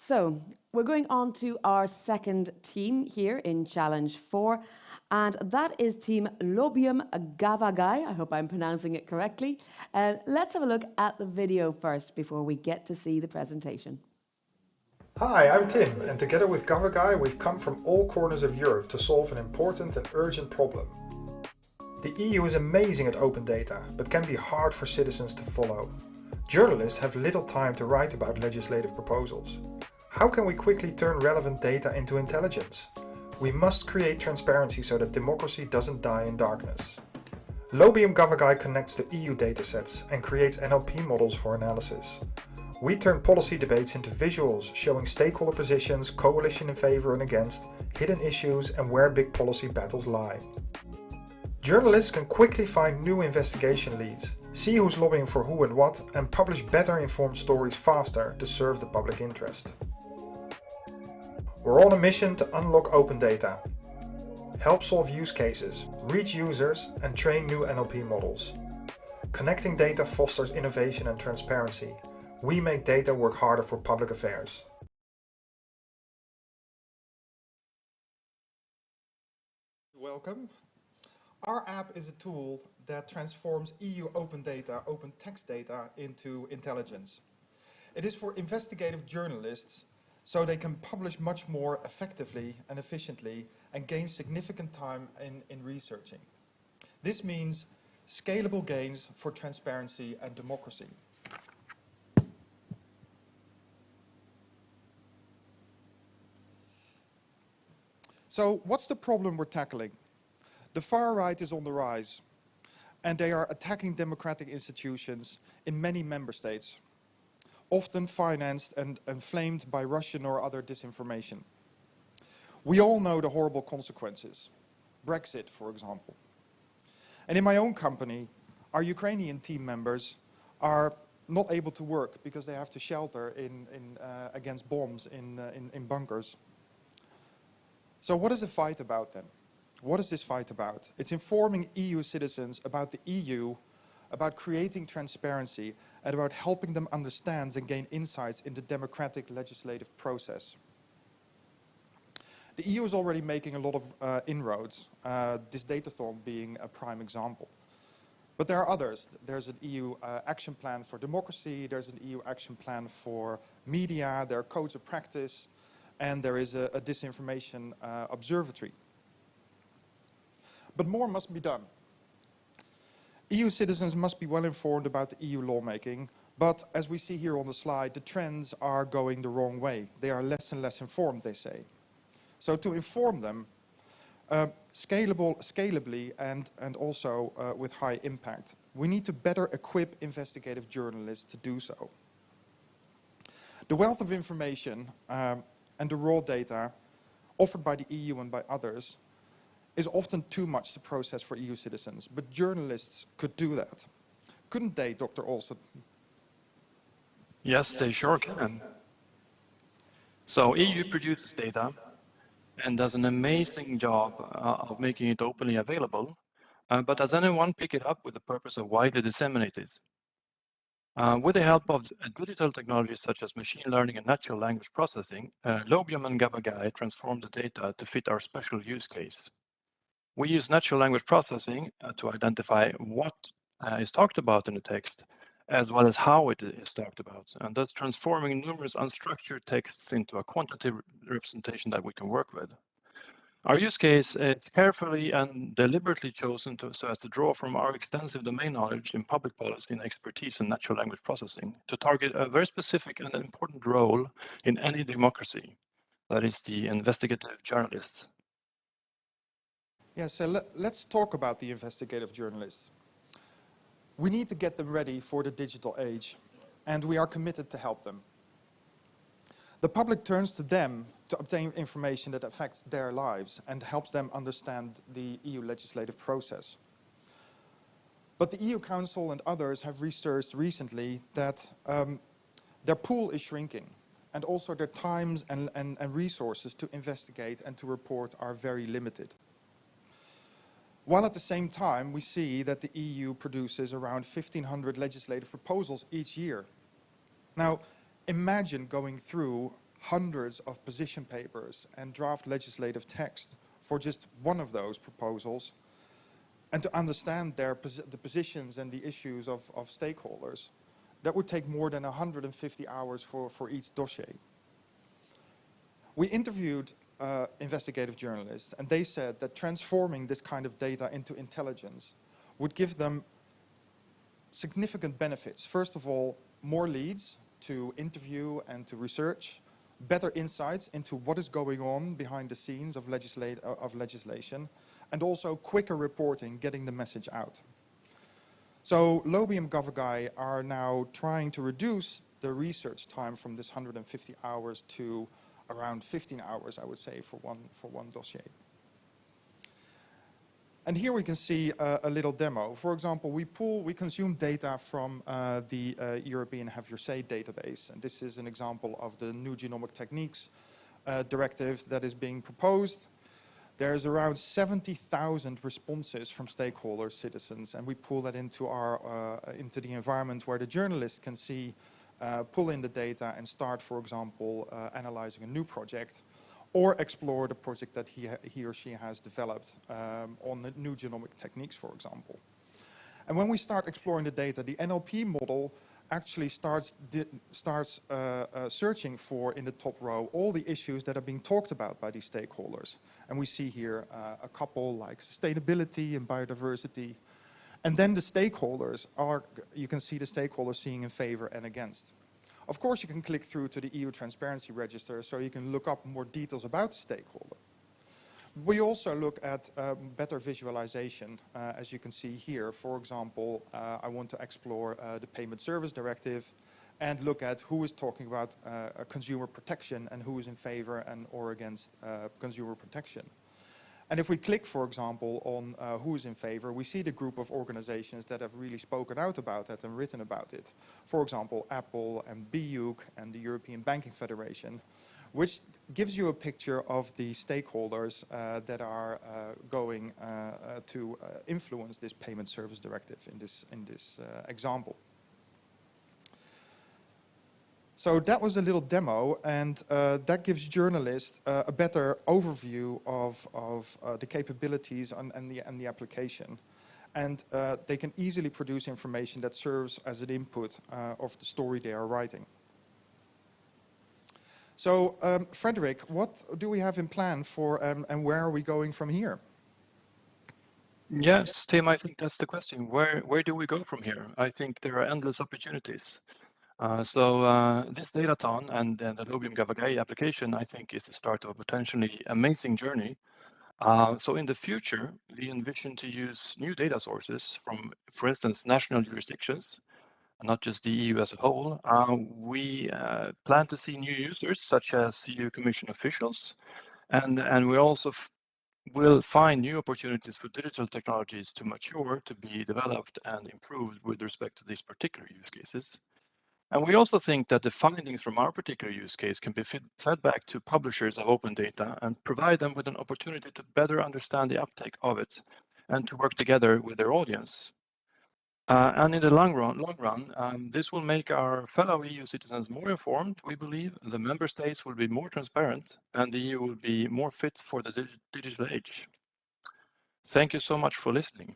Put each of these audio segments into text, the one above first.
So we're going on to our second team here in Challenge 4, and that is Team Lobium Gavagai. I hope I'm pronouncing it correctly. Let's have a look at the video first before we get to see the presentation. Hi, I'm Tim, and together with Gavagai we've come from all corners of Europe to solve an important and urgent problem. The EU is amazing at open data, but can be hard for citizens to follow. Journalists have little time to write about legislative proposals. How can we quickly turn relevant data into intelligence? We must create transparency so that democracy doesn't die in darkness. Lobium Gavagai connects to EU datasets and creates NLP models for analysis. We turn policy debates into visuals, showing stakeholder positions, coalition in favor and against, hidden issues and where big policy battles lie. Journalists can quickly find new investigation leads, see who's lobbying for who and what, and publish better informed stories faster to serve the public interest. We're on a mission to unlock open data, help solve use cases, reach users, and train new NLP models. Connecting data fosters innovation and transparency. We make data work harder for public affairs. Welcome. Our app is a tool that transforms EU open data, open text data, into intelligence. It is for investigative journalists so they can publish much more effectively and efficiently and gain significant time in researching. This means scalable gains for transparency and democracy. So what's the problem we're tackling? The far right is on the rise, and they are attacking democratic institutions in many member states, often financed and inflamed by Russian or other disinformation. We all know the horrible consequences. Brexit, for example. And in my own company, our Ukrainian team members are not able to work because they have to shelter against bombs in bunkers. So what is the fight about then? What is this fight about? It's informing EU citizens about the EU, about creating transparency, and about helping them understand and gain insights in the democratic legislative process. The EU is already making a lot of inroads, this datathon being a prime example. But there are others. There's an EU action plan for democracy, there's an EU action plan for media, there are codes of practice, and there is a disinformation observatory. But more must be done. EU citizens must be well informed about the EU lawmaking, but as we see here on the slide, the trends are going the wrong way. They are less and less informed, they say. So to inform them, scalably and also with high impact, we need to better equip investigative journalists to do so. The wealth of information and the raw data offered by the EU and by others is often too much to process for EU citizens, but journalists could do that. Couldn't they, Dr. Olsen? Yes, they sure can. So EU produces data and does an amazing job of making it openly available, but does anyone pick it up with the purpose of widely disseminate it? With the help of digital technologies such as machine learning and natural language processing, Lobium and Gavagai transform the data to fit our special use case. We use natural language processing to identify what is talked about in the text, as well as how it is talked about, and thus transforming numerous unstructured texts into a quantitative representation that we can work with. Our use case is carefully and deliberately chosen so as to draw from our extensive domain knowledge in public policy and expertise in natural language processing to target a very specific and important role in any democracy, that is the investigative journalists. Yeah, so let's talk about the investigative journalists. We need to get them ready for the digital age, and we are committed to help them. The public turns to them to obtain information that affects their lives and helps them understand the EU legislative process. But the EU Council and others have researched recently that their pool is shrinking, and also their times and resources to investigate and to report are very limited. While at the same time, we see that the EU produces around 1,500 legislative proposals each year. Now, imagine going through hundreds of position papers and draft legislative text for just one of those proposals, and to understand the positions and the issues of stakeholders, that would take more than 150 hours for each dossier. We interviewed investigative journalists, and they said that transforming this kind of data into intelligence would give them significant benefits. First of all, more leads to interview and to research, better insights into what is going on behind the scenes of legislation, and also quicker reporting, getting the message out. So Lobium Gavagai are now trying to reduce the research time from this 150 hours to around 15 hours, I would say, for one dossier. And here we can see a little demo. For example, we consume data from the European Have Your Say database. And this is an example of the new genomic techniques directive that is being proposed. There's around 70,000 responses from stakeholders, citizens, and we pull that into into the environment where the journalist can see, pull in the data and start, for example, analyzing a new project, or explore the project that he or she has developed on the new genomic techniques, for example. And when we start exploring the data, the NLP model actually starts searching for, in the top row, all the issues that are being talked about by these stakeholders. And we see here a couple like sustainability and biodiversity. And then the stakeholders you can see the stakeholders seeing in favor and against. Of course, you can click through to the EU Transparency Register so you can look up more details about the stakeholder. We also look at better visualization, as you can see here. For example, I want to explore the Payment Service Directive and look at who is talking about consumer protection and who is in favor or against consumer protection. And if we click, for example, on who is in favor, we see the group of organizations that have really spoken out about it and written about it. For example, Apple and BEUC and the European Banking Federation, which gives you a picture of the stakeholders that are going to influence this Payment Service Directive in this example. So that was a little demo, and that gives journalists a better overview of the capabilities and the application. And they can easily produce information that serves as an input of the story they are writing. So, Frederick, what do we have in plan for, and where are we going from here? Yes, Tim, I think that's the question. Where do we go from here? I think there are endless opportunities. This datathon and the Lobium Gavagai application, I think, is the start of a potentially amazing journey. So in the future, we envision to use new data sources from, for instance, national jurisdictions, not just the EU as a whole. We plan to see new users, such as EU Commission officials, and we also will find new opportunities for digital technologies to mature, to be developed and improved with respect to these particular use cases. And we also think that the findings from our particular use case can be fed back to publishers of open data and provide them with an opportunity to better understand the uptake of it and to work together with their audience. And in the long run, this will make our fellow EU citizens more informed, we believe. The member states will be more transparent, and the EU will be more fit for the digital age. Thank you so much for listening.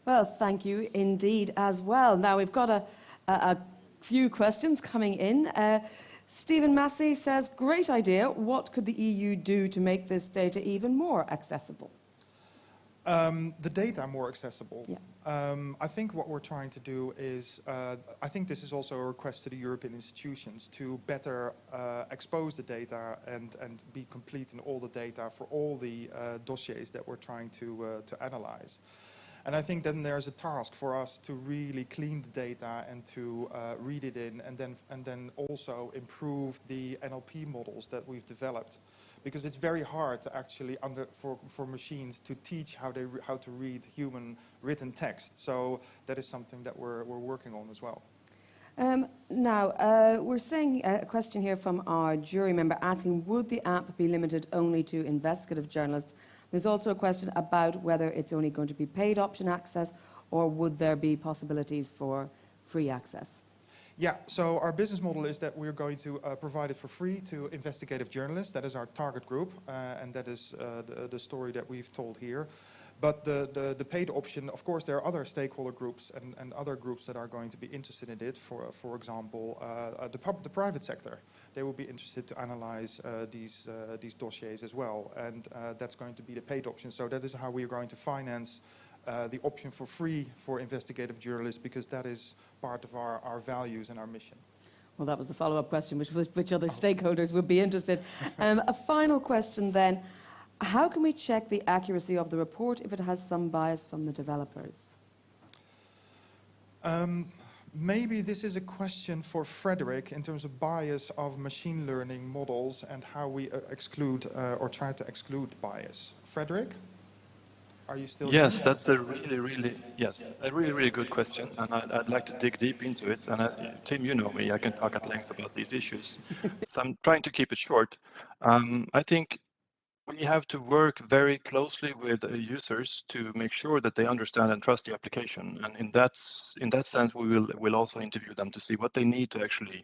Well, thank you indeed as well. Now, we've got a few questions coming in. Stephen Massey says, great idea. What could the EU do to make this data even more accessible? The data more accessible. Yeah. I think what we're trying to do is, I think this is also a request to the European institutions to better expose the data and be complete in all the data for all the dossiers that we're trying to analyze. And I think then there's a task for us to really clean the data and to read it in, and then also improve the NLP models that we've developed, because it's very hard to actually for machines to teach how to read human written text. So that is something that we're working on as well. Now, we're seeing a question here from our jury member asking, would the app be limited only to investigative journalists? There's also a question about whether it's only going to be paid option access, or would there be possibilities for free access? Yeah, so our business model is that we're going to provide it for free to investigative journalists. That is our target group, and that is the story that we've told here. But the paid option, of course, there are other stakeholder groups and other groups that are going to be interested in it. For example, the private sector. They will be interested to analyze these dossiers as well, and that's going to be the paid option. So that is how we are going to finance the option for free for investigative journalists, because that is part of our values and our mission. Well, that was the follow-up question, which other stakeholders would be interested. A final question then. How can we check the accuracy of the report if it has some bias from the developers? Maybe this is a question for Frederick in terms of bias of machine learning models and how we exclude or try to exclude bias. Frederick? Are you still Yes, here? that's a really good question, and I'd like to dig deep into it. And Tim, you know me, I can talk at length about these issues. So I'm trying to keep it short. I think we have to work very closely with users to make sure that they understand and trust the application. And in that sense, we'll also interview them to see what they need to actually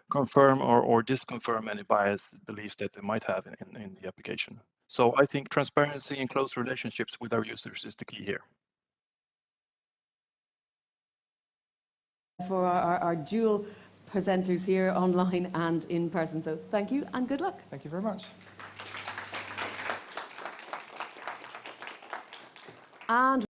confirm or disconfirm any bias beliefs that they might have in the application. So I think transparency and close relationships with our users is the key here. For our dual presenters here online and in person. So thank you and good luck. Thank you very much. And